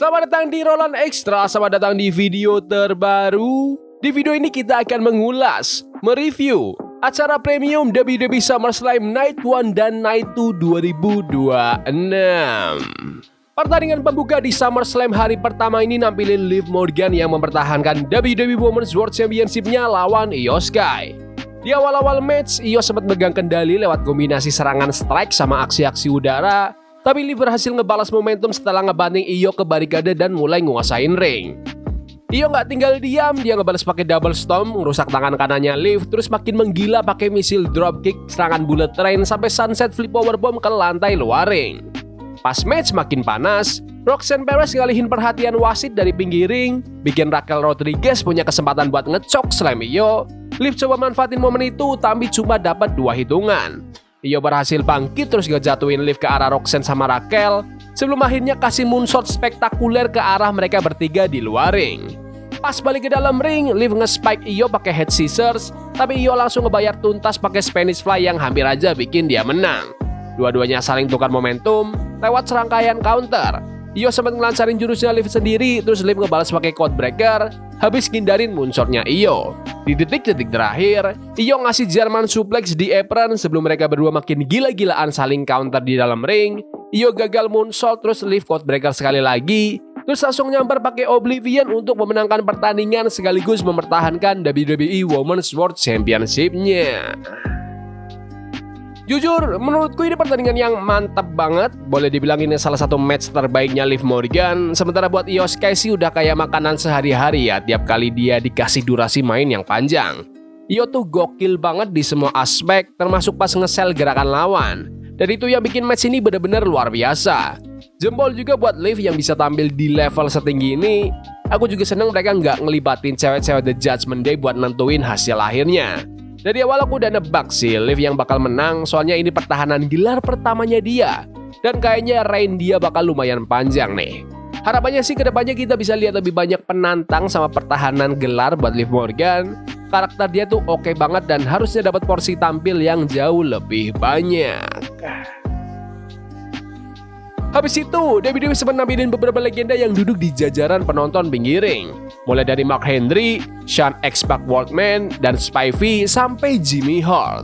Selamat datang di Roland Extra, selamat datang di video terbaru. Di video ini kita akan mengulas, mereview acara premium WWE SummerSlam Night 1 dan Night 2 2026. Pertandingan pembuka di SummerSlam hari pertama ini nampilin Liv Morgan yang mempertahankan WWE Women's World Championship-nya lawan Io Sky. Di awal-awal match, Io sempat megang kendali lewat kombinasi serangan strike sama aksi-aksi udara, tapi Liv berhasil ngebalas momentum setelah ngebanting Io ke barikade dan mulai nguasain ring. Io nggak tinggal diam, dia ngebalas pakai double storm, ngerusak tangan kanannya Liv, terus makin menggila pakai misil dropkick, serangan bullet train sampai sunset flip powerbomb ke lantai luar ring. Pas match makin panas, Roxanne Perez ngalihin perhatian wasit dari pinggir ring, bikin Raquel Rodriguez punya kesempatan buat ngecok slam Io. Liv coba manfaatin momen itu, tapi cuma dapat 2 hitungan. Io berhasil bangkit terus ngejatuhin Liv ke arah Roxanne sama Raquel, sebelum akhirnya kasih moonsault spektakuler ke arah mereka bertiga di luar ring. Pas balik ke dalam ring, Liv nge-spike Io pakai head scissors, tapi Io langsung ngebayar tuntas pakai Spanish Fly yang hampir aja bikin dia menang. Dua-duanya saling tukar momentum lewat serangkaian counter. Io sempat ngelancarin jurusnya Liv sendiri, terus Liv ngebalas pakai Codebreaker, habis ngindarin moonsaultnya Io. Di detik-detik terakhir, Io ngasih German suplex di apron sebelum mereka berdua makin gila-gilaan saling counter di dalam ring. Io gagal moonsault, terus Liv Codebreaker sekali lagi, terus langsung nyamper pakai Oblivion untuk memenangkan pertandingan sekaligus mempertahankan WWE Women's World Championship-nya. Jujur, menurutku ini pertandingan yang mantap banget. Boleh dibilang ini salah satu match terbaiknya Liv Morgan. Sementara buat Io Sky sih udah kayak makanan sehari-hari ya, tiap kali dia dikasih durasi main yang panjang. Io tuh gokil banget di semua aspek, termasuk pas nge-sell gerakan lawan. Dan itu yang bikin match ini bener-bener luar biasa. Jempol juga buat Liv yang bisa tampil di level setinggi ini. Aku juga seneng mereka nggak ngelibatin cewek-cewek The Judgment Day buat nentuin hasil akhirnya. Dari awal aku udah nebak sih Liv yang bakal menang, soalnya ini pertahanan gelar pertamanya dia. Dan kayaknya reign dia bakal lumayan panjang nih. Harapannya sih kedepannya kita bisa lihat lebih banyak penantang sama pertahanan gelar buat Liv Morgan. Karakter dia tuh oke banget dan harusnya dapat porsi tampil yang jauh lebih banyak. Habis itu, WWE sempat nampilin beberapa legenda yang duduk di jajaran penonton pinggir ring. Mulai dari Mark Henry, Shawn X-Pac Worldman, dan Spivey sampai Jimmy Hart.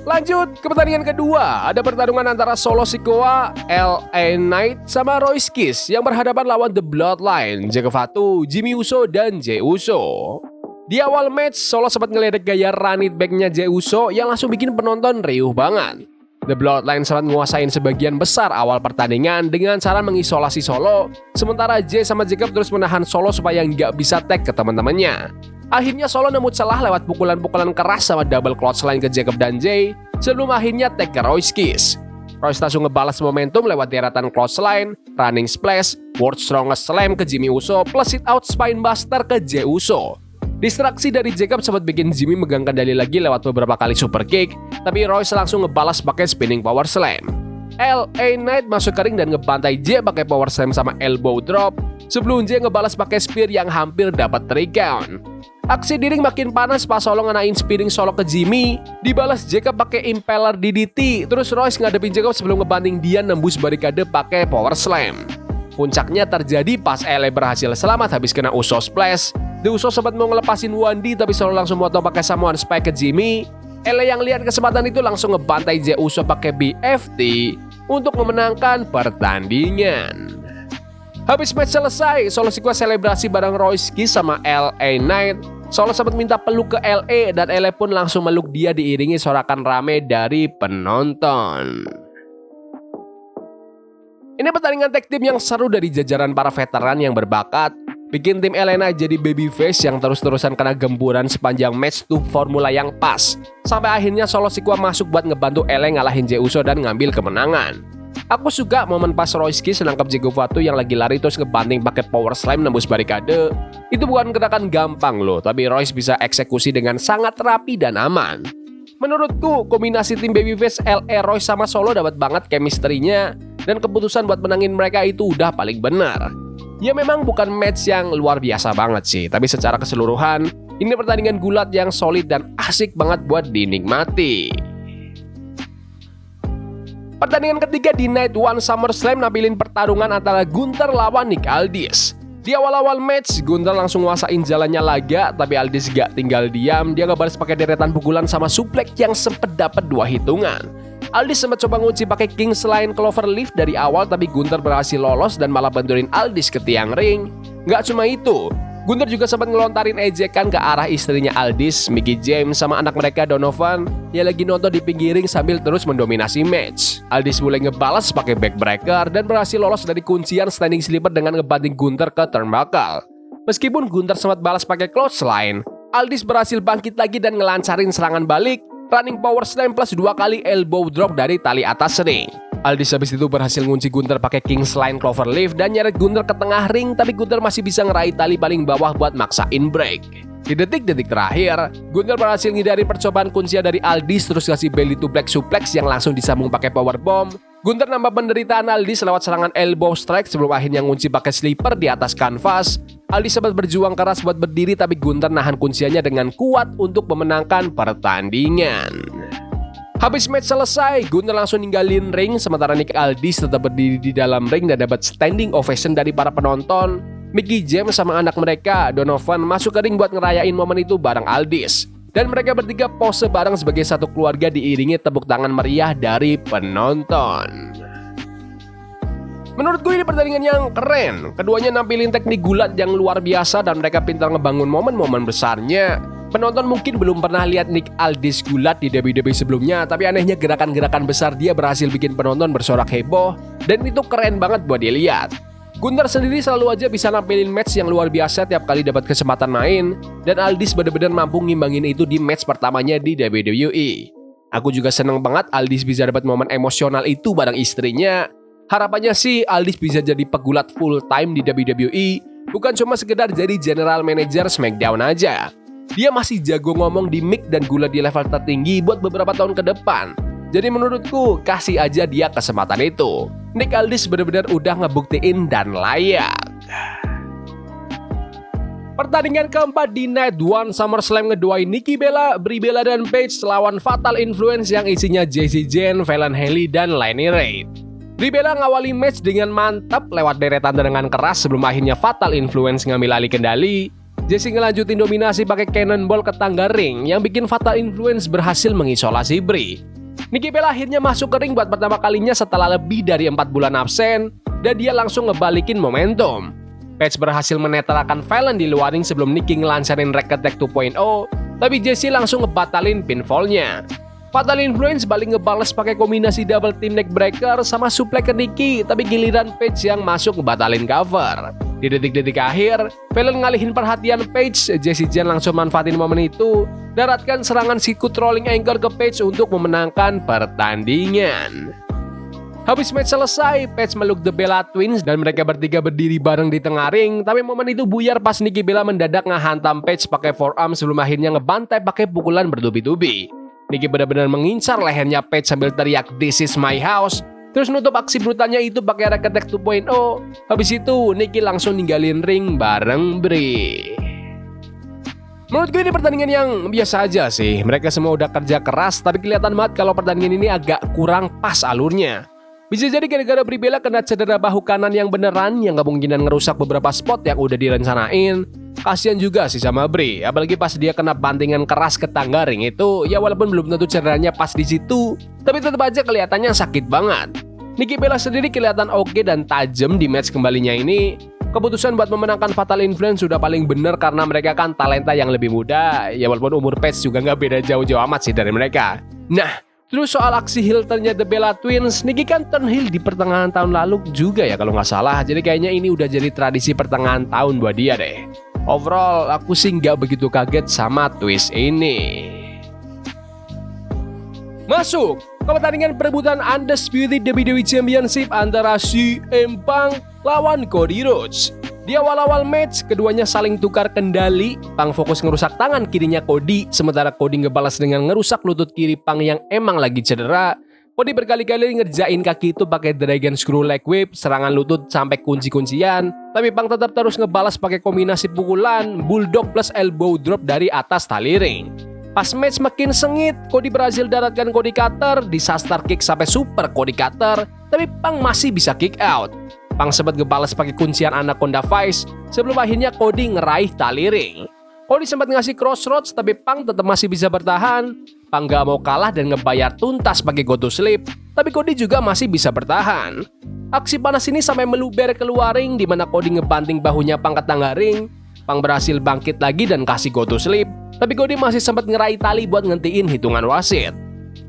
Lanjut ke pertandingan kedua, ada pertarungan antara Solo Sikoa, LA Knight, sama Royce Kiss yang berhadapan lawan The Bloodline, Jake Fatu, Jimmy Uso, dan Jey Uso. Di awal match, Solo sempat ngeledek gaya run it back-nya Jey Uso yang langsung bikin penonton riuh banget. The Bloodline sempat menguasain sebagian besar awal pertandingan dengan cara mengisolasi Solo, sementara Jey sama Jacob terus menahan Solo supaya nggak bisa tag ke teman-temannya. Akhirnya Solo nemu celah lewat pukulan-pukulan keras sama double clothesline ke Jacob dan Jey, sebelum akhirnya tag ke Royce Kiss. Royce langsung ngebalas momentum lewat deretan clothesline, running splash, world strongest slam ke Jimmy Uso, plus sit out spinebuster ke Jey Uso. Distraksi dari Jacob sempat bikin Jimmy megang kendali lagi lewat beberapa kali super kick, tapi Royce langsung ngebalas pakai spinning power slam. LA Knight masuk ke ring dan ngebantai Jey pakai power slam sama elbow drop, sebelum Jey ngebalas pakai spear yang hampir dapat 3 count. Aksi di ring makin panas pas Solo ngenain spearing Solo ke Jimmy, dibalas Jacob pakai impeller DDT, terus Royce ngadepin Jacob sebelum ngebanting dia nembus barikade pakai power slam. Puncaknya terjadi pas LA berhasil selamat habis kena Uso splash. The Uso sempat mau ngelepasin Wandy tapi Solo langsung motong pakai Samoan Spike ke Jimmy. LA yang lihat kesempatan itu langsung ngebantai Jey Uso pakai BFT untuk memenangkan pertandingan. Habis match selesai, Solo Sikoa selebrasi bareng Royce Kiss sama LA Knight. Solo sempat minta peluk ke LA dan LA pun langsung meluk dia diiringi sorakan rame dari penonton. Ini pertandingan tag team yang seru dari jajaran para veteran yang berbakat, bikin tim LA Knight jadi babyface yang terus-terusan kena gemburan sepanjang match tuh formula yang pas. Sampai akhirnya Solo Sikoa masuk buat ngebantu LA ngalahin Jey Uso dan ngambil kemenangan. Aku suka momen pas Royce Kiss nangkap Jake Fatu yang lagi lari terus ngebanting pakai power slam nembus barikade. Itu bukan gerakan gampang loh, tapi Royce bisa eksekusi dengan sangat rapi dan aman. Menurutku, kombinasi tim babyface LA, Royce sama Solo dapat banget chemistry-nya, dan keputusan buat menangin mereka itu udah paling benar. Ya memang bukan match yang luar biasa banget sih, tapi secara keseluruhan, ini pertandingan gulat yang solid dan asik banget buat dinikmati. Pertandingan ketiga di Night 1 SummerSlam nampilin pertarungan antara Gunther lawan Nick Aldis. Di awal-awal match, Gunther langsung nguasain jalannya laga, tapi Aldis gak tinggal diam. Dia ngebalas pakai deretan pukulan sama suplex yang sempet dapat 2 hitungan. Aldis sempat coba ngunci pakai Kingsline Cloverleaf dari awal, tapi Gunther berhasil lolos dan malah benturin Aldis ke tiang ring. Gak cuma itu, Gunther juga sempat ngelontarin ejekan ke arah istrinya Aldis, Mickie James, sama anak mereka Donovan yang lagi nonton di pinggir ring sambil terus mendominasi match. Aldis mulai ngebalas pakai backbreaker dan berhasil lolos dari kuncian standing sleeper dengan ngebanting Gunther ke turnbuckle. Meskipun Gunther sempat balas pakai clothesline, Aldis berhasil bangkit lagi dan ngelancarin serangan balik, running power slam plus 2 kali elbow drop dari tali atas ring. Aldis habis itu berhasil ngunci Gunther pakai Kingsline Cloverleaf dan nyeret Gunther ke tengah ring, tapi Gunther masih bisa ngeraih tali paling bawah buat maksain break. Di detik-detik terakhir, Gunther berhasil ngindari percobaan kuncian dari Aldis terus kasih belly to black suplex yang langsung disambung pakai powerbomb. Gunther nambah penderitaan Aldis lewat serangan elbow strike sebelum akhirnya ngunci pakai sleeper di atas kanvas. Aldis sempat berjuang keras buat berdiri, tapi Gunther nahan kunciannya dengan kuat untuk memenangkan pertandingan. Habis match selesai, Gunther langsung ninggalin ring, sementara Nick Aldis tetap berdiri di dalam ring dan dapat standing ovation dari para penonton. Mickie James sama anak mereka, Donovan, masuk ke ring buat ngerayain momen itu bareng Aldis. Dan mereka bertiga pose bareng sebagai satu keluarga diiringi tepuk tangan meriah dari penonton. Menurut gue ini pertandingan yang keren. Keduanya nampilin teknik gulat yang luar biasa dan mereka pintar ngebangun momen-momen besarnya. Penonton mungkin belum pernah lihat Nick Aldis gulat di WWE sebelumnya, tapi anehnya gerakan-gerakan besar dia berhasil bikin penonton bersorak heboh, dan itu keren banget buat dilihat. Gunther sendiri selalu aja bisa nampilin match yang luar biasa tiap kali dapat kesempatan main, dan Aldis benar-benar mampu ngimbangin itu di match pertamanya di WWE. Aku juga seneng banget Aldis bisa dapat momen emosional itu bareng istrinya. Harapannya sih Aldis bisa jadi pegulat full time di WWE, bukan cuma sekedar jadi general manager SmackDown aja. Dia masih jago ngomong di mic dan gulat di level tertinggi buat beberapa tahun ke depan. Jadi menurutku kasih aja dia kesempatan itu. Nick Aldis benar-benar udah ngebuktiin dan layak. Pertandingan keempat di Night 1 SummerSlam ngeduain Nikki Bella, Brie Bella, dan Paige lawan Fatal Influence yang isinya Jessie Jane, Fallon Henley, dan Lani Reid. Brie Bella ngawali match dengan mantap lewat deretan tendangan keras sebelum akhirnya Fatal Influence ngambil alih kendali. Jessie ngelanjutin dominasi pakai cannonball ke tangga ring yang bikin Fatal Influence berhasil mengisolasi Brie. Nikki Bella akhirnya masuk ke ring buat pertama kalinya setelah lebih dari 4 bulan absen dan dia langsung ngebalikin momentum. Paige berhasil menetralkan Fallon di luar ring sebelum Nikki ngelancarin Rack Attack 2.0, tapi Jessie langsung ngebatalin pinfallnya. Fatal Influence balik ngebales pakai kombinasi double team neckbreaker sama suplex ke Nikki, tapi giliran Paige yang masuk ngebatalin cover. Di detik-detik akhir, Fallon ngalihin perhatian Paige, Jessie Jane langsung manfaatin momen itu, daratkan serangan sikut rolling ankle ke Paige untuk memenangkan pertandingan. Habis match selesai, Paige meluk The Bella Twins dan mereka bertiga berdiri bareng di tengah ring, tapi momen itu buyar pas Nikki Bella mendadak ngehantam Paige pakai forearm sebelum akhirnya ngebantai pakai pukulan bertubi-tubi. Nikki benar-benar mengincar lehernya Paige sambil teriak "This is my house", terus nutup aksi brutalnya itu pakai Rack Attack 2.0. Habis itu, Nikki langsung ninggalin ring bareng Brie. Menurut gue ini pertandingan yang biasa aja sih. Mereka semua udah kerja keras, tapi kelihatan banget kalau pertandingan ini agak kurang pas alurnya. Bisa jadi gara-gara Brie Bella kena cedera bahu kanan yang beneran, yang kemungkinan ngerusak beberapa spot yang udah direncanain. Kasian juga sih sama Brie, apalagi pas dia kena bantingan keras ke tangga ring itu. Ya walaupun belum tentu cederanya pas di situ, tapi tetap aja kelihatannya sakit banget. Nikki Bella sendiri kelihatan oke dan tajam di match kembalinya ini. Keputusan buat memenangkan Fatal Influence sudah paling bener karena mereka kan talenta yang lebih muda. Ya walaupun umur Paige juga nggak beda jauh-jauh amat sih dari mereka. Nah, terus soal aksi heel turn-nya The Bella Twins, Nikki kan turn heel di pertengahan tahun lalu juga ya kalau nggak salah. Jadi kayaknya ini udah jadi tradisi pertengahan tahun buat dia deh. Overall, aku sih nggak begitu kaget sama twist ini. Masuk ke pertandingan perebutan Undisputed WWE Championship antara CM Punk lawan Cody Rhodes. Di awal-awal match, keduanya saling tukar kendali. Punk fokus ngerusak tangan kirinya Cody, sementara Cody ngebalas dengan ngerusak lutut kiri Punk yang emang lagi cedera. Cody berkali-kali ngerjain kaki itu pakai Dragon Screw Leg Whip, serangan lutut sampai kunci-kuncian. Tapi Punk tetap terus ngebalas pakai kombinasi pukulan, Bulldog plus elbow drop dari atas tali ring. Pas match makin sengit, Cody berhasil daratkan Cody Cutter, disaster kick sampai super Cody Cutter, tapi Punk masih bisa kick out. Punk sempat ngebales pakai kuncian Anaconda Vice sebelum akhirnya Cody ngeraih tali ring. Cody sempat ngasih crossroads tapi Punk tetap masih bisa bertahan. Punk gak mau kalah dan ngebayar tuntas pakai go to sleep, tapi Cody juga masih bisa bertahan. Aksi panas ini sampai meluber keluar ring di mana Cody ngebanting bahunya Punk ke tangga ring. Punk berhasil bangkit lagi dan kasih go to sleep, tapi Cody masih sempat ngeraih tali buat ngentiin hitungan wasit.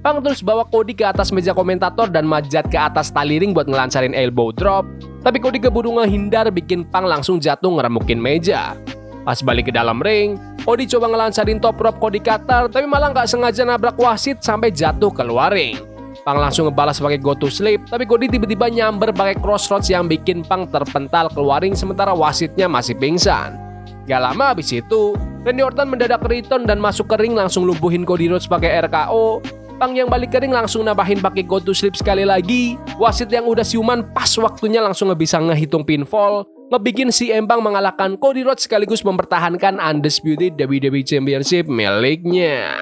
Punk terus bawa Cody ke atas meja komentator dan majat ke atas tali ring buat ngelancarin elbow drop, tapi Cody keburu ngehindar bikin Punk langsung jatuh ngeremukin meja. Pas balik ke dalam ring, Cody coba ngelancarin top rope Cody Cutter, tapi malah nggak sengaja nabrak wasit sampai jatuh keluar ring. Punk langsung ngebalas pakai go to sleep, tapi Cody tiba-tiba nyamber pakai crossroads yang bikin Punk terpental keluar ring sementara wasitnya masih pingsan. Gak lama abis itu, Randy Orton mendadak return dan masuk ke ring langsung lumpuhin Cody Rhodes pakai RKO. Punk yang balik ke ring langsung nambahin pakai go to sleep sekali lagi. Wasit yang udah siuman pas waktunya langsung bisa ngehitung pinfall, ngebikin CM Punk mengalahkan Cody Rhodes sekaligus mempertahankan Undisputed WWE Championship miliknya.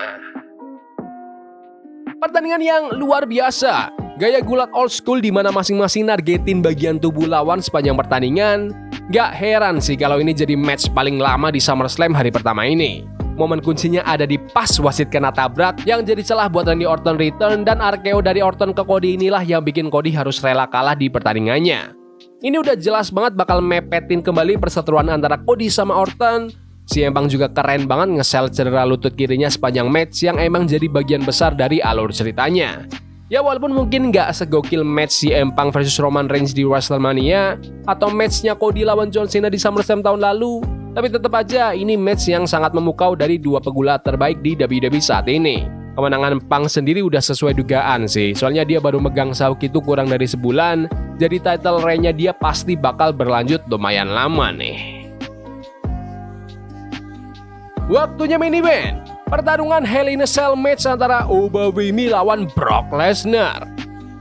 Pertandingan yang luar biasa, gaya gulat old school di mana masing-masing nargetin bagian tubuh lawan sepanjang pertandingan. Gak heran sih kalau ini jadi match paling lama di SummerSlam hari pertama ini. Momen kuncinya ada di pas wasit kena tabrak yang jadi celah buat Randy Orton return, dan RKO dari Orton ke Cody inilah yang bikin Cody harus rela kalah di pertandingannya. Ini udah jelas banget bakal mepetin kembali perseteruan antara Cody sama Orton. CM Punk juga keren banget nge-sell cedera lutut kirinya sepanjang match yang emang jadi bagian besar dari alur ceritanya. Ya walaupun mungkin nggak segokil match CM Punk versus Roman Reigns di WrestleMania atau matchnya Cody lawan John Cena di SummerSlam tahun lalu, tapi tetap aja ini match yang sangat memukau dari dua pegulat terbaik di WWE saat ini. Kemenangan Punk sendiri udah sesuai dugaan sih, soalnya dia baru megang sauk itu kurang dari sebulan, jadi title reign-nya dia pasti bakal berlanjut lumayan lama nih. Waktunya main event. Pertarungan Hell in a Cell match antara Obafemi lawan Brock Lesnar.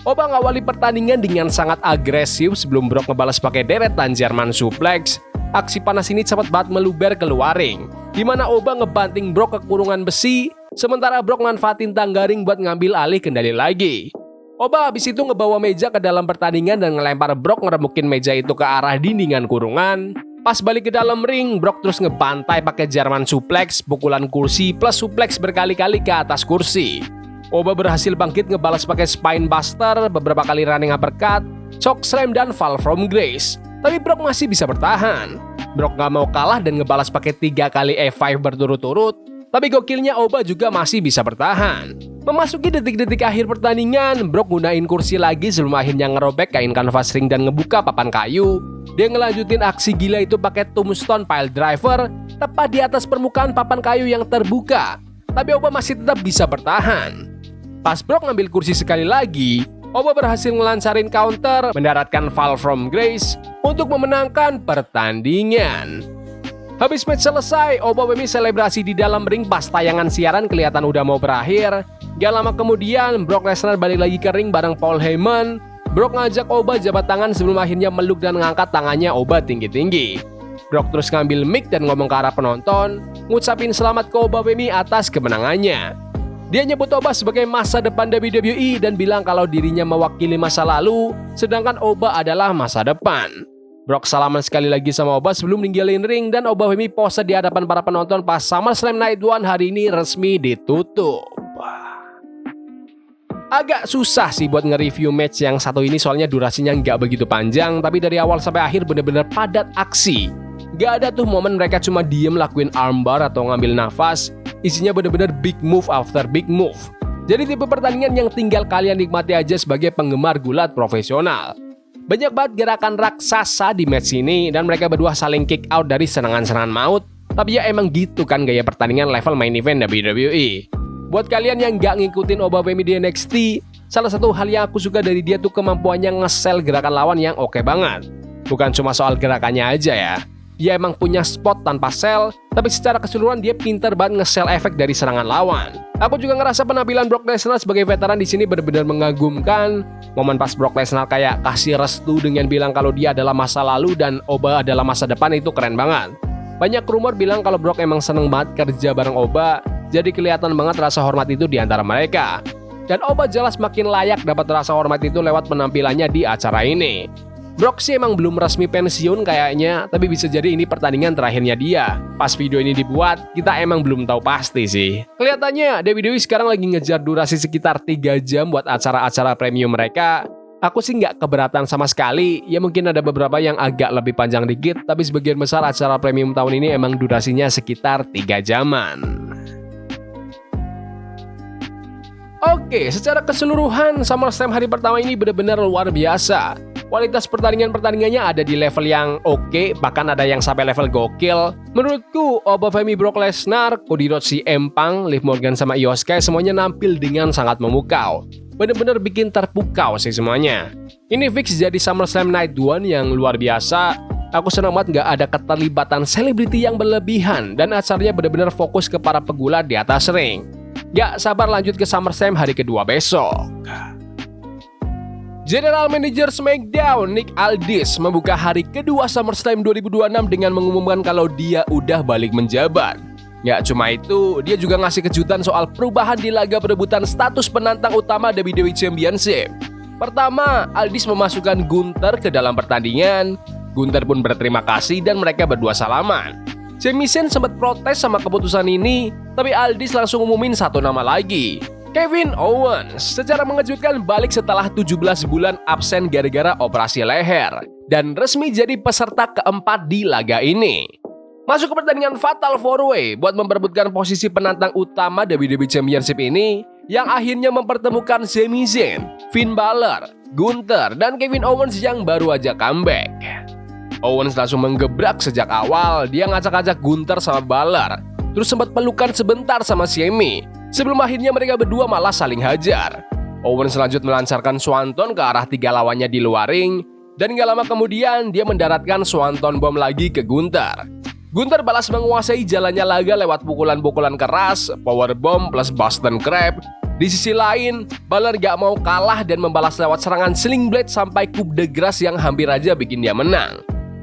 Oba ngawali pertandingan dengan sangat agresif sebelum Brock ngebalas pakai deretan German suplex. Aksi panas ini cepat banget meluber keluar ring, di mana Oba ngebanting Brock ke kurungan besi, sementara Brock manfaatin tangga ring buat ngambil alih kendali lagi. Oba habis itu ngebawa meja ke dalam pertandingan dan ngelempar Brock ngeremukin meja itu ke arah dindingan kurungan. Pas balik ke dalam ring, Brock terus ngebantai pakai German suplex, pukulan kursi plus suplex berkali-kali ke atas kursi. Oba berhasil bangkit ngebalas pakai spine buster, beberapa kali running uppercut, choke slam dan fall from grace. Tapi Brock masih bisa bertahan. Brock gak mau kalah dan ngebalas pakai 3 kali F5 berturut-turut. Tapi gokilnya Oba juga masih bisa bertahan. Memasuki detik-detik akhir pertandingan, Brock gunain kursi lagi sebelum akhirnya ngerobek kain kanvas ring dan ngebuka papan kayu. Dia ngelanjutin aksi gila itu pakai tombstone pile driver tepat di atas permukaan papan kayu yang terbuka. Tapi Oba masih tetap bisa bertahan. Pas Brock ngambil kursi sekali lagi, Oba berhasil ngelancarin counter, mendaratkan fall from grace untuk memenangkan pertandingan. Habis match selesai, Obafemi selebrasi di dalam ring pas tayangan siaran kelihatan udah mau berakhir. Gak lama kemudian, Brock Lesnar balik lagi ke ring bareng Paul Heyman. Brock ngajak Oba jabat tangan sebelum akhirnya meluk dan ngangkat tangannya Oba tinggi-tinggi. Brock terus ngambil mic dan ngomong ke arah penonton, ngucapin selamat ke Obafemi atas kemenangannya. Dia nyebut Oba sebagai masa depan WWE dan bilang kalau dirinya mewakili masa lalu, sedangkan Oba adalah masa depan. Brock salaman sekali lagi sama Oba sebelum ninggalin ring dan Obafemi pose di hadapan para penonton pas SummerSlam Night 1 hari ini resmi ditutup. Agak susah sih buat nge-review match yang satu ini soalnya durasinya nggak begitu panjang, tapi dari awal sampai akhir bener-bener padat aksi. Gak ada tuh momen mereka cuma diem lakuin armbar atau ngambil nafas, isinya bener-bener big move after big move. Jadi tipe pertandingan yang tinggal kalian nikmati aja sebagai penggemar gulat profesional. Banyak banget gerakan raksasa di match ini dan mereka berdua saling kick out dari serangan-serangan maut. Tapi ya emang gitu kan gaya pertandingan level main event WWE. Buat kalian yang gak ngikutin Obafemi di NXT, salah satu hal yang aku suka dari dia tuh kemampuannya nge-sell gerakan lawan yang oke banget. Bukan cuma soal gerakannya aja ya. Dia emang punya spot tanpa sell, tapi secara keseluruhan dia pintar banget nge-sell efek dari serangan lawan. Aku juga ngerasa penampilan Brock Lesnar sebagai veteran di sini benar-benar mengagumkan. Momen pas Brock Lesnar kayak kasih restu dengan bilang kalau dia adalah masa lalu dan Oba adalah masa depan itu keren banget. Banyak rumor bilang kalau Brock emang seneng banget kerja bareng Oba, jadi kelihatan banget rasa hormat itu di antara mereka. Dan Oba jelas makin layak dapat rasa hormat itu lewat penampilannya di acara ini. Brock sih emang belum resmi pensiun kayaknya, tapi bisa jadi ini pertandingan terakhirnya dia. Pas video ini dibuat, kita emang belum tahu pasti sih. Kelihatannya WWE sekarang lagi ngejar durasi sekitar 3 jam buat acara-acara premium mereka. Aku sih nggak keberatan sama sekali, ya mungkin ada beberapa yang agak lebih panjang dikit, tapi sebagian besar acara premium tahun ini emang durasinya sekitar 3 jaman. Oke, secara keseluruhan SummerSlam hari pertama ini benar-benar luar biasa. Kualitas pertandingannya ada di level yang oke, bahkan ada yang sampai level gokil. Menurutku, Obafemi Brock Lesnar, Cody Rhodes, CM Punk, Liv Morgan sama Io Shirai semuanya nampil dengan sangat memukau. Bener-bener bikin terpukau sih semuanya. Ini fix jadi SummerSlam Night 1 yang luar biasa. Aku senang banget nggak ada keterlibatan selebriti yang berlebihan dan acaranya bener-bener fokus ke para pegulat di atas ring. Gak sabar lanjut ke SummerSlam hari kedua besok. General Manager SmackDown Nick Aldis membuka hari kedua SummerSlam 2026 dengan mengumumkan kalau dia udah balik menjabat. Gak cuma itu, dia juga ngasih kejutan soal perubahan di laga perebutan status penantang utama WWE Championship. Pertama, Aldis memasukkan Gunther ke dalam pertandingan. Gunther pun berterima kasih dan mereka berdua salaman. Sami Zayn sempat protes sama keputusan ini, tapi Aldis langsung umumin satu nama lagi. Kevin Owens secara mengejutkan balik setelah 17 bulan absen gara-gara operasi leher dan resmi jadi peserta keempat di laga ini. Masuk ke pertandingan Fatal 4-Way buat memperebutkan posisi penantang utama WWE Championship ini yang akhirnya mempertemukan Sami Zayn, Finn Balor, Gunther, dan Kevin Owens yang baru aja comeback. Owens langsung menggebrak sejak awal, dia ngacak-ngacak Gunther sama Balor, terus sempat pelukan sebentar sama Sami, sebelum akhirnya mereka berdua malah saling hajar. Owens lanjut melancarkan Swanton ke arah 3 lawannya di luar ring, dan gak lama kemudian dia mendaratkan Swanton Bomb lagi ke Gunther. Gunther balas menguasai jalannya laga lewat pukulan-pukulan keras, powerbomb plus Boston Crab. Di sisi lain, Balor gak mau kalah dan membalas lewat serangan Sling Blade sampai coup de grace yang hampir aja bikin dia menang.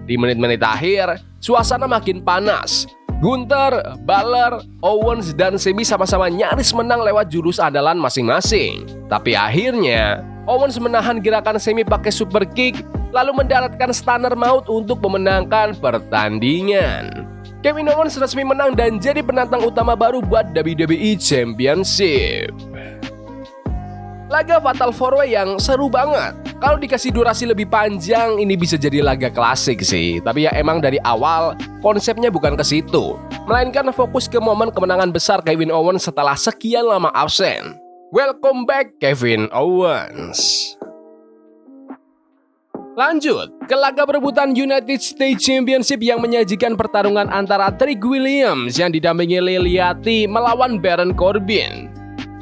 Di menit-menit akhir, suasana makin panas. Gunther, Balor, Owens, dan Sami sama-sama nyaris menang lewat jurus andalan masing-masing. Tapi akhirnya, Owens menahan gerakan Sami pakai super kick, lalu mendaratkan stunner maut untuk memenangkan pertandingan. Kevin Owens resmi menang dan jadi penantang utama baru buat WWE Championship. Laga Fatal 4-Way yang seru banget. Kalau dikasih durasi lebih panjang, ini bisa jadi laga klasik sih. Tapi ya emang dari awal, konsepnya bukan ke situ, melainkan fokus ke momen kemenangan besar Kevin Owens setelah sekian lama absen. Welcome back Kevin Owens. Lanjut ke laga perebutan United States Championship yang menyajikan pertarungan antara Trick Williams yang didampingi Liliati melawan Baron Corbin.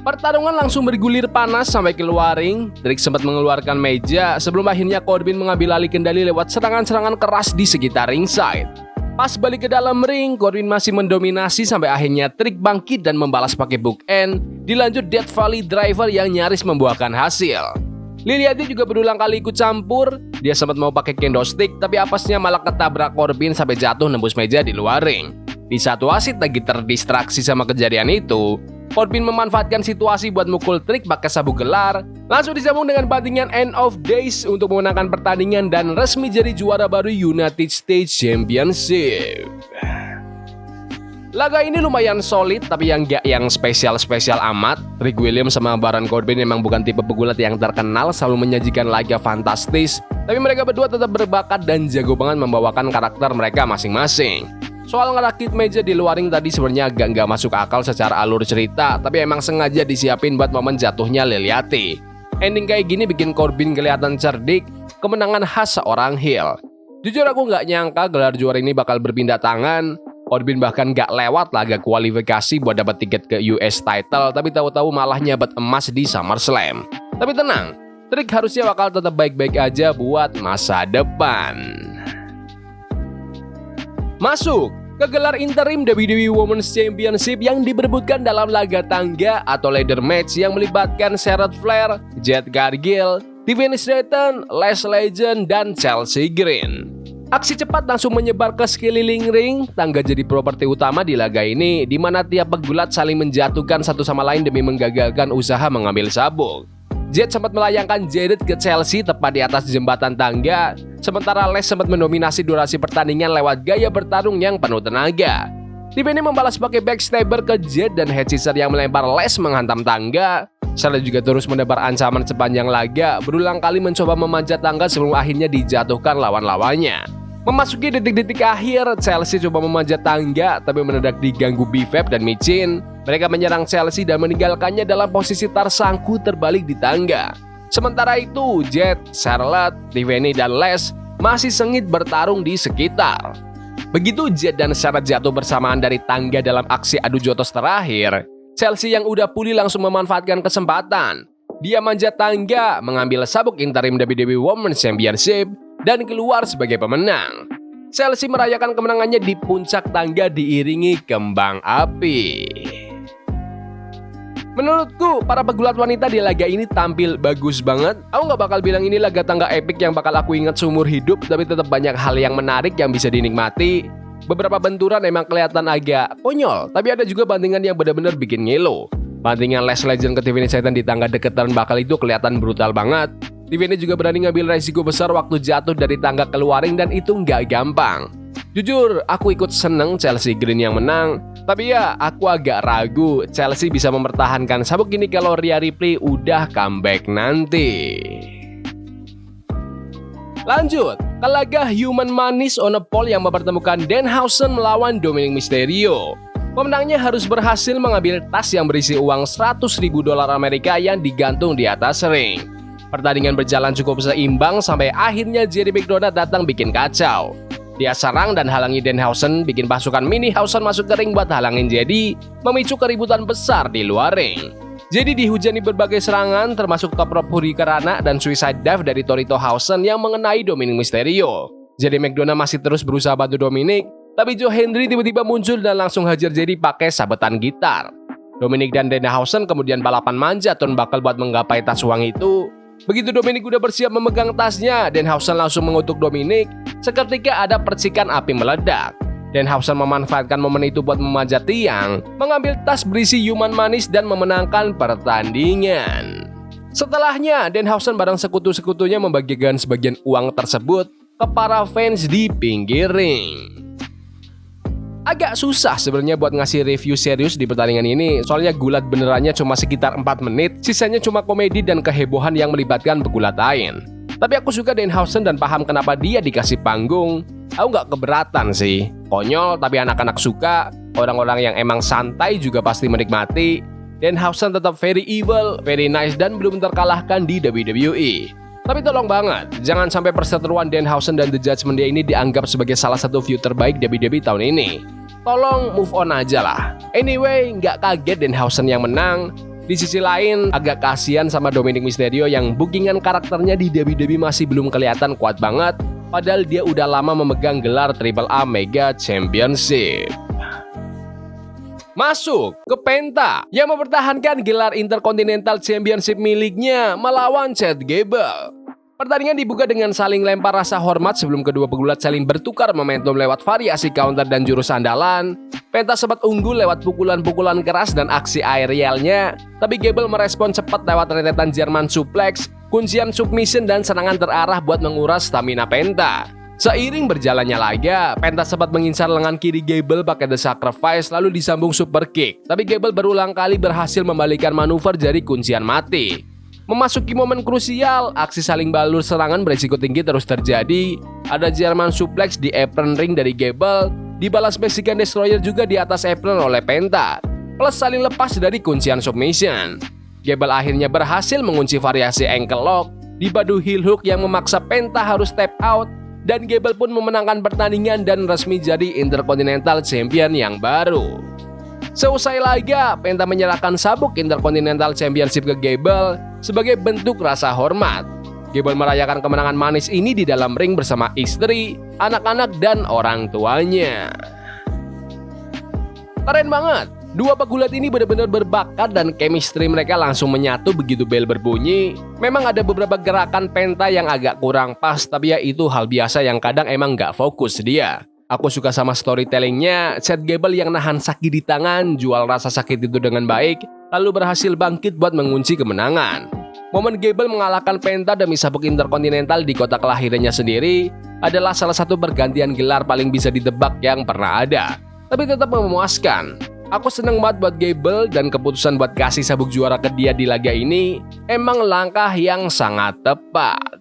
Pertarungan langsung bergulir panas sampai keluar ring. Trick sempat mengeluarkan meja sebelum akhirnya Corbin mengambil alih kendali lewat serangan-serangan keras di sekitar ringside. Pas balik ke dalam ring, Corbin masih mendominasi sampai akhirnya Trick bangkit dan membalas pakai bookend, dilanjut Death Valley Driver yang nyaris membuahkan hasil. Liliati juga berulang kali ikut campur. Dia sempat mau pakai kendo stick, tapi apesnya malah ketabrak Corbin sampai jatuh nembus meja di luar ring. Di satu wasit lagi terdistraksi sama kejadian itu, Corbin memanfaatkan situasi buat mukul Trick pakai sabuk gelar, langsung disambung dengan bantingan End of Days untuk memenangkan pertandingan dan resmi jadi juara baru United States Championship. Laga ini lumayan solid tapi yang gak yang spesial-spesial amat. Trick Williams sama Baron Corbin memang bukan tipe pegulat yang terkenal selalu menyajikan laga fantastis, tapi mereka berdua tetap berbakat dan jago banget membawakan karakter mereka masing-masing. Soal ngerakit meja di luar ring tadi sebenarnya agak nggak masuk akal secara alur cerita, tapi emang sengaja disiapin buat momen jatuhnya Liliati. Ending kayak gini bikin Corbin kelihatan cerdik, kemenangan khas seorang heel. Jujur aku nggak nyangka gelar juara ini bakal berpindah tangan. Corbin bahkan nggak lewat laga kualifikasi buat dapat tiket ke US title, tapi tahu-tahu malah nyabat emas di SummerSlam. Tapi tenang, Trick harusnya bakal tetap baik-baik aja buat masa depan. Masuk ke gelar interim WWE Women's Championship yang diperebutkan dalam laga tangga atau ladder match yang melibatkan Charlotte Flair, Jade Cargill, Tiffany Stratton, Lash Legend, dan Chelsea Green. Aksi cepat langsung menyebar ke sekeliling ring. Tangga jadi properti utama di laga ini, di mana tiap pegulat saling menjatuhkan satu sama lain demi menggagalkan usaha mengambil sabuk. Jet sempat melayangkan Jarrett ke Chelsea tepat di atas jembatan tangga, sementara Les sempat mendominasi durasi pertandingan lewat gaya bertarung yang penuh tenaga. Tiffany membalas pakai backstabber ke Jet dan head scissor yang melempar Les menghantam tangga. Charlotte juga terus menebar ancaman sepanjang laga, berulang kali mencoba memanjat tangga sebelum akhirnya dijatuhkan lawan-lawannya. Memasuki detik-detik akhir, Chelsea coba memanjat tangga tapi mendadak diganggu Bifab dan Michin. Mereka menyerang Chelsea dan meninggalkannya dalam posisi tersangkut terbalik di tangga. Sementara itu, Jet, Charlotte, Tiffany, dan Les masih sengit bertarung di sekitar. Begitu Jet dan Charlotte jatuh bersamaan dari tangga dalam aksi adu jotos terakhir, Chelsea yang udah pulih langsung memanfaatkan kesempatan. Dia manjat tangga, mengambil sabuk interim WWE Women's Championship, dan keluar sebagai pemenang. Chelsea merayakan kemenangannya di puncak tangga diiringi kembang api. Menurutku, para pegulat wanita di laga ini tampil bagus banget. Aku gak bakal bilang ini laga tangga epic yang bakal aku ingat seumur hidup, tapi tetap banyak hal yang menarik yang bisa dinikmati. Beberapa benturan emang kelihatan agak konyol, tapi ada juga bantingan yang benar-benar bikin ngeluh. Bantingan Les Legend ke Tiffany Stratton di tangga deket bakal itu kelihatan brutal banget. Tiffany juga berani ngambil resiko besar waktu jatuh dari tangga keluar ring dan itu nggak gampang. Jujur, aku ikut seneng Chelsea Green yang menang. Tapi ya, aku agak ragu Chelsea bisa mempertahankan sabuk ini kalau Rhea Ripley udah comeback nanti. Lanjut, ke laga Human Manis on a Pole yang mempertemukan Danhausen melawan Dominic Mysterio. Pemenangnya harus berhasil mengambil tas yang berisi uang $100.000 Amerika yang digantung di atas ring. Pertandingan berjalan cukup seimbang sampai akhirnya Jerry McDonagh datang bikin kacau. Dia serang dan halangi Danhausen, bikin pasukan Minihausen masuk ke ring buat halangin Jerry, memicu keributan besar di luar ring. Jerry dihujani berbagai serangan termasuk top rope hurricanrana dan suicide dive dari Torito Hausen yang mengenai Dominic Mysterio. Jerry McDonagh masih terus berusaha bantu Dominic, tapi Joe Hendry tiba-tiba muncul dan langsung hajar Jerry pakai sabetan gitar. Dominic dan Danhausen kemudian balapan manjat turnbuckle buat menggapai tas uang itu. Begitu Dominic udah bersiap memegang tasnya, Danhausen langsung mengutuk Dominic. Seketika ada percikan api meledak. Danhausen memanfaatkan momen itu buat memanjat tiang, mengambil tas berisi Human Manis dan memenangkan pertandingan. Setelahnya, Danhausen bareng sekutu-sekutunya membagikan sebagian uang tersebut ke para fans di pinggir ring. Agak susah sebenarnya buat ngasih review serius di pertandingan ini, soalnya gulat benerannya cuma sekitar 4 menit, sisanya cuma komedi dan kehebohan yang melibatkan pegulat lain. Tapi aku suka Danhausen dan paham kenapa dia dikasih panggung. Aku nggak keberatan sih, konyol tapi anak-anak suka, orang-orang yang emang santai juga pasti menikmati. Danhausen tetap very evil, very nice dan belum terkalahkan di WWE. Tapi tolong banget, jangan sampai perseteruan Danhausen dan The Judgment Day ini dianggap sebagai salah satu view terbaik WWE tahun ini. Tolong move on aja lah. Anyway, nggak kaget Danhausen yang menang. Di sisi lain, agak kasihan sama Dominic Mysterio yang bookingan karakternya di WWE masih belum kelihatan kuat banget, padahal dia udah lama memegang gelar AAA Mega Championship. Masuk ke Penta yang mempertahankan gelar Intercontinental Championship miliknya melawan Chad Gable. Pertandingan dibuka dengan saling lempar rasa hormat sebelum kedua pegulat saling bertukar momentum lewat variasi counter dan jurus andalan. Penta sempat unggul lewat pukulan-pukulan keras dan aksi aerialnya, tapi Gable merespon cepat lewat rentetan German suplex, kuncian submission dan serangan terarah buat menguras stamina Penta. Seiring berjalannya laga, Penta sempat mengincar lengan kiri Gable pakai The Sacrifice lalu disambung super kick, tapi Gable berulang kali berhasil membalikan manuver jadi kuncian mati. Memasuki momen krusial, aksi saling balur serangan berisiko tinggi terus terjadi. Ada German suplex di apron ring dari Gable, dibalas Mexican Destroyer juga di atas apron oleh Penta, plus saling lepas dari kuncian submission. Gable akhirnya berhasil mengunci variasi ankle lock, dipadu heel hook yang memaksa Penta harus tap out, dan Gable pun memenangkan pertandingan dan resmi jadi Intercontinental Champion yang baru. Seusai laga, Penta menyerahkan sabuk Intercontinental Championship ke Gable sebagai bentuk rasa hormat. Gable merayakan kemenangan manis ini di dalam ring bersama istri, anak-anak, dan orang tuanya. Keren banget! Dua pegulat ini benar-benar berbakat dan chemistry mereka langsung menyatu begitu bel berbunyi. Memang ada beberapa gerakan Penta yang agak kurang pas, tapi ya itu hal biasa yang kadang emang nggak fokus dia. Aku suka sama storytellingnya, Chad Gable yang nahan sakit di tangan, jual rasa sakit itu dengan baik, lalu berhasil bangkit buat mengunci kemenangan. Momen Gable mengalahkan Penta demi sabuk Interkontinental di kota kelahirannya sendiri adalah salah satu pergantian gelar paling bisa ditebak yang pernah ada. Tapi tetap memuaskan. Aku seneng banget buat Gable dan keputusan buat kasih sabuk juara ke dia di laga ini emang langkah yang sangat tepat.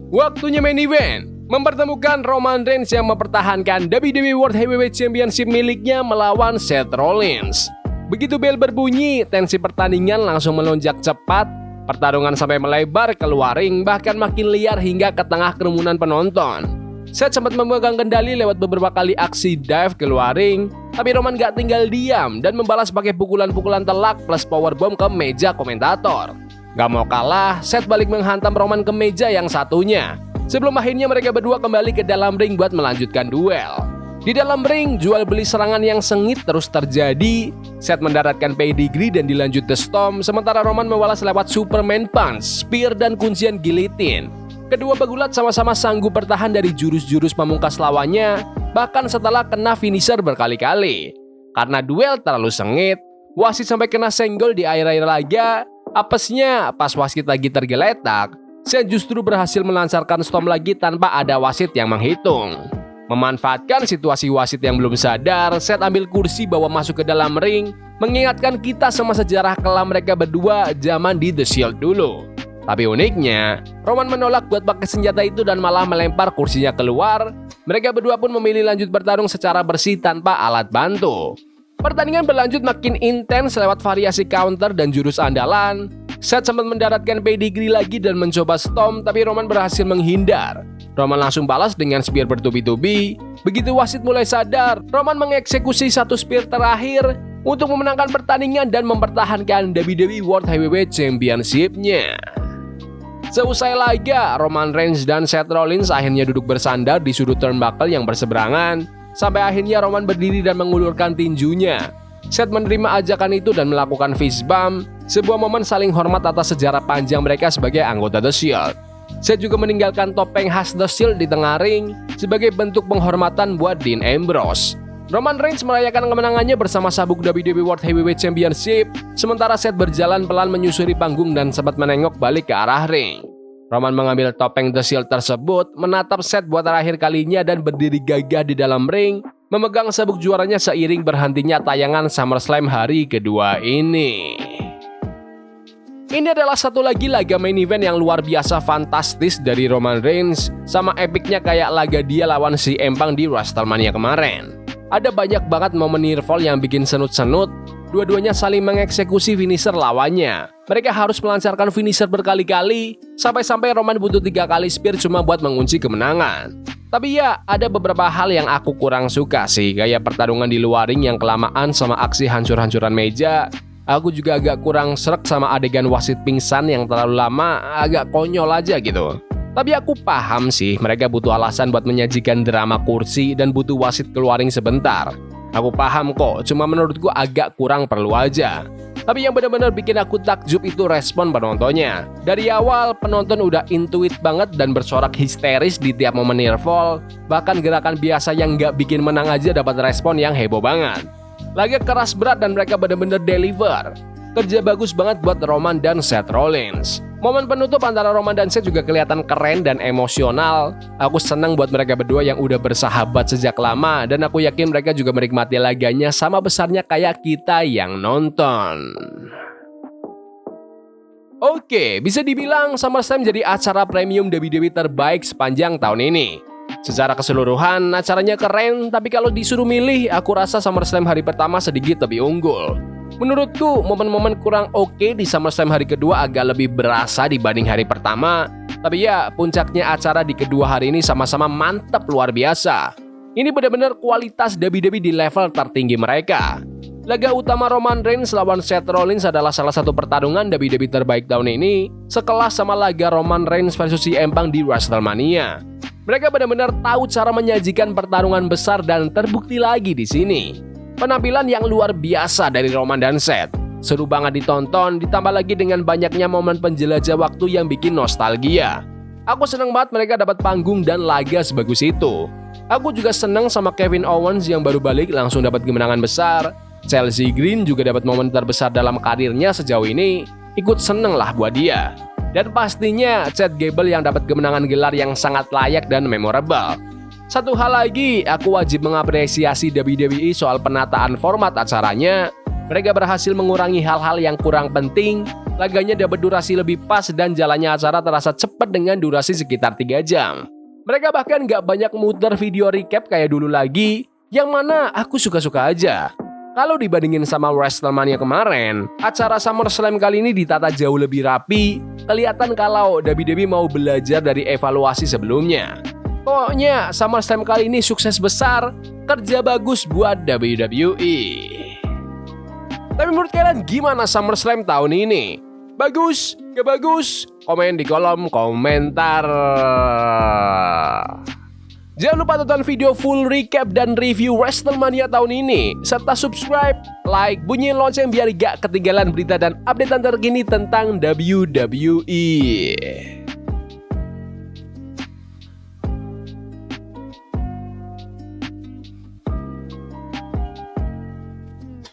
Waktunya main event. Mempertemukan Roman Reigns yang mempertahankan WWE World Heavyweight Championship miliknya melawan Seth Rollins. Begitu bel berbunyi, tensi pertandingan langsung melonjak cepat. Pertarungan sampai melebar keluar ring, bahkan makin liar hingga ke tengah kerumunan penonton. Seth sempat memegang kendali lewat beberapa kali aksi dive keluar ring, tapi Roman gak tinggal diam dan membalas pakai pukulan-pukulan telak plus powerbomb ke meja komentator. Gak mau kalah, Seth balik menghantam Roman ke meja yang satunya. Sebelum akhirnya mereka berdua kembali ke dalam ring buat melanjutkan duel. Di dalam ring, jual beli serangan yang sengit terus terjadi. Seth mendaratkan pedigree dan dilanjut The Storm, sementara Roman membalas lewat Superman Punch, Spear, dan kuncian guillotine. Kedua pegulat sama-sama sanggup bertahan dari jurus-jurus pamungkas lawannya, bahkan setelah kena finisher berkali-kali. Karena duel terlalu sengit, wasit sampai kena senggol di akhir-akhir laga. Apesnya, pas wasit lagi tergeletak, Seth justru berhasil melancarkan Storm lagi tanpa ada wasit yang menghitung. Memanfaatkan situasi wasit yang belum sadar, Seth ambil kursi bawa masuk ke dalam ring, mengingatkan kita sama sejarah kelam mereka berdua zaman di The Shield dulu. Tapi uniknya, Roman menolak buat pakai senjata itu dan malah melempar kursinya keluar. Mereka berdua pun memilih lanjut bertarung secara bersih tanpa alat bantu. Pertandingan berlanjut makin intens lewat variasi counter dan jurus andalan. Seth sempat mendaratkan pedigree lagi dan mencoba Storm, tapi Roman berhasil menghindar. Roman langsung balas dengan spear bertubi-tubi. Begitu wasit mulai sadar, Roman mengeksekusi satu spear terakhir untuk memenangkan pertandingan dan mempertahankan WWE World Heavyweight Championship-nya. Seusai laga, Roman Reigns dan Seth Rollins akhirnya duduk bersandar di sudut turnbuckle yang berseberangan, sampai akhirnya Roman berdiri dan mengulurkan tinjunya. Seth menerima ajakan itu dan melakukan fist bump, sebuah momen saling hormat atas sejarah panjang mereka sebagai anggota The Shield. Seth juga meninggalkan topeng khas The Shield di tengah ring sebagai bentuk penghormatan buat Dean Ambrose. Roman Reigns merayakan kemenangannya bersama sabuk WWE World Heavyweight Championship, sementara Seth berjalan pelan menyusuri panggung dan sempat menengok balik ke arah ring. Roman mengambil topeng The Shield tersebut, menatap Seth buat terakhir kalinya dan berdiri gagah di dalam ring, memegang sabuk juaranya seiring berhentinya tayangan SummerSlam hari kedua ini. Ini adalah satu lagi laga main event yang luar biasa fantastis dari Roman Reigns, sama epicnya kayak laga dia lawan si Empang di WrestleMania kemarin. Ada banyak banget momen nearfall yang bikin senut-senut. Dua-duanya saling mengeksekusi finisher lawannya. Mereka harus melancarkan finisher berkali-kali, sampai-sampai Roman butuh 3 kali spear cuma buat mengunci kemenangan. Tapi ya, ada beberapa hal yang aku kurang suka sih, kayak pertarungan di luar ring yang kelamaan sama aksi hancur-hancuran meja. Aku juga agak kurang srek sama adegan wasit pingsan yang terlalu lama, agak konyol aja gitu. Tapi aku paham sih, mereka butuh alasan buat menyajikan drama kursi dan butuh wasit keluaring sebentar. Aku paham kok, cuma menurutku agak kurang perlu aja. Tapi yang benar-benar bikin aku takjub itu respon penontonnya. Dari awal, penonton udah intuit banget dan bersorak histeris di tiap momen nearfall. Bahkan gerakan biasa yang nggak bikin menang aja dapat respon yang heboh banget. Laga keras berat dan mereka benar-benar deliver. Kerja bagus banget buat Roman dan Seth Rollins. Momen penutup antara Roman dan Seth juga kelihatan keren dan emosional. Aku senang buat mereka berdua yang udah bersahabat sejak lama, dan aku yakin mereka juga menikmati laganya sama besarnya kayak kita yang nonton. Oke, bisa dibilang SummerSlam jadi acara premium WWE terbaik sepanjang tahun ini. Secara keseluruhan, acaranya keren, tapi kalau disuruh milih, aku rasa SummerSlam hari pertama sedikit lebih unggul. Menurutku, momen-momen kurang oke di SummerSlam hari kedua agak lebih berasa dibanding hari pertama. Tapi ya, puncaknya acara di kedua hari ini sama-sama mantap luar biasa. Ini benar-benar kualitas WWE di level tertinggi mereka. Laga utama Roman Reigns lawan Seth Rollins adalah salah satu pertarungan WWE terbaik tahun ini, sekelas sama laga Roman Reigns versus CM Punk di WrestleMania. Mereka benar-benar tahu cara menyajikan pertarungan besar dan terbukti lagi di sini. Penampilan yang luar biasa dari Roman dan Seth. Seru banget ditonton, ditambah lagi dengan banyaknya momen penjelajah waktu yang bikin nostalgia. Aku seneng banget mereka dapat panggung dan laga sebagus itu. Aku juga seneng sama Kevin Owens yang baru balik langsung dapat kemenangan besar. Chelsea Green juga dapat momen terbesar dalam karirnya sejauh ini. Ikut seneng lah buat dia. Dan pastinya Chad Gable yang dapat kemenangan gelar yang sangat layak dan memorable. Satu hal lagi, aku wajib mengapresiasi WWE soal penataan format acaranya. Mereka berhasil mengurangi hal-hal yang kurang penting, laganya dapat durasi lebih pas dan jalannya acara terasa cepat dengan durasi sekitar 3 jam. Mereka bahkan gak banyak muter video recap kayak dulu lagi, yang mana aku suka-suka aja. Kalau dibandingin sama WrestleMania kemarin, acara SummerSlam kali ini ditata jauh lebih rapi, kelihatan kalau WWE mau belajar dari evaluasi sebelumnya. Pokoknya SummerSlam kali ini sukses besar, kerja bagus buat WWE. Tapi menurut kalian gimana SummerSlam tahun ini? Bagus? Gak bagus? Komen di kolom komentar. Jangan lupa tonton video full recap dan review WrestleMania tahun ini, serta subscribe, like, bunyiin lonceng biar gak ketinggalan berita dan update terkini tentang WWE.